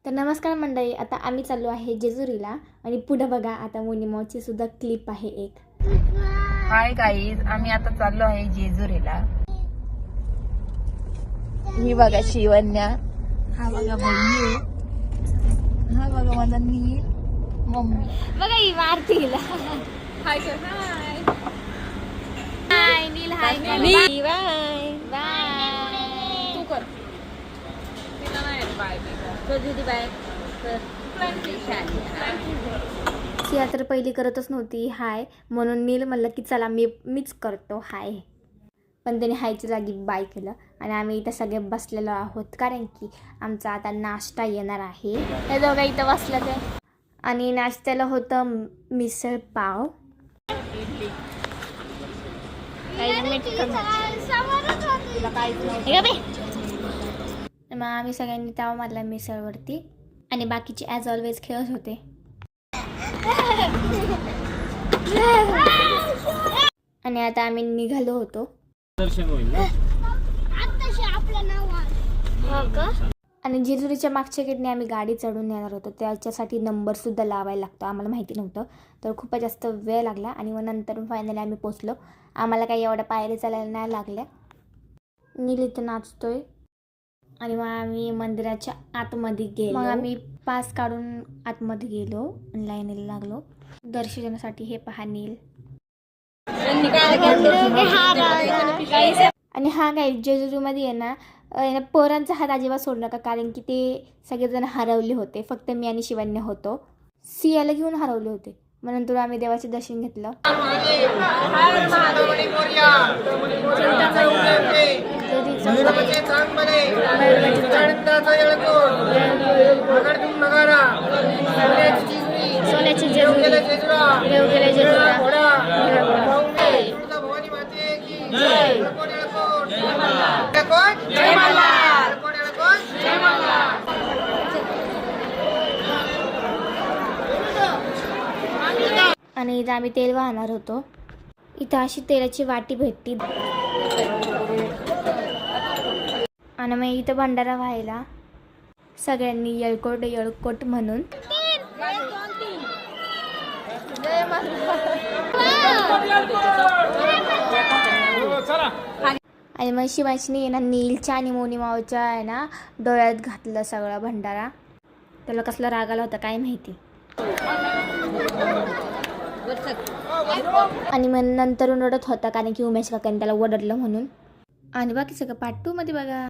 तर नमस्कार मंडळी, आता आम्ही चाललो आहे जेजुरीला आणि पुढे बघा आता मोनीमावची सुद्धा क्लिप आहे एक. हाय गाईज, आम्ही आता चाललो आहे जेजुरीला. ही बघा शिवन्या, हा बघा बहिणी, हा बघा माझा नील मम्मी. बघा ही मारतीला. हाय हाय हाय नील, हाय बाय बाय. तू कर बाय बाय. ती तर पहिली करतच नव्हती हाय, म्हणून नील म्हणलं की चला मीच करतो हाय, पण त्याने हायच्या जागी बाय केलं. आणि आम्ही इथं सगळे बसलेलो आहोत कारण की आमचा आता नाश्ता येणार आहे. हे दोघं इथं बसलं ते. आणि नाश्त्याला होतं मिसळ पाव. मग आम्ही सगळ्यांनी ताव मारला मिसळवरती आणि बाकीचे ॲज ऑलवेज खेळत होते. आणि आता आम्ही निघालो होतो. आणि जेजुरीच्या मागच्या गेटने आम्ही गाडी चढून येणार होतो, त्याच्यासाठी नंबर सुद्धा लावायला लागतो. आम्हाला माहिती नव्हतं, तर खूपच जास्त वेळ लागला. आणि मग नंतर फायनली आम्ही पोचलो. आम्हाला काही एवढ्या पायरी चालायला नाही लागल्या. नील इथं नाचतोय. आणि मग आम्ही मंदिराच्या आतमध्ये गेलो. मग आम्ही पास काढून आतमध्ये गेलो आणि लाईनीला लागलो दर्शनासाठी. हे पहा नील. आणि हा काय जेजुरीमध्ये आहे ना, पोरांचा हात अजिबात सोडू नका, कारण की ते सगळेजण हरवले होते. फक्त मी आणि शिवन्य होतो. सियाला घेऊन हरवले होते. मग नंतर आम्ही देवाचे दर्शन घेतलं. सोन्याची जेजुरी, देवगेला जेजुरा. आणि इथं आम्ही तेल वाहणार होतो. इथं अशी तेलाची वाटी भेटती. आणि मग इथं भंडारा व्हायला सगळ्यांनी येळकोट येळकोट म्हणून. आणि मग शिवाशीने आहे ना नीलच्या आणि मोनीमावच्या आहे ना डोळ्यात घातलं सगळं भंडारा. त्याला कसला राग आला होता काय माहिती. आणि मग नंतर रडत होता कारण की उमेश काकांनी त्याला ओरडलं म्हणून. आणि बाकी सगळं पार्ट 2 मध्ये बघा.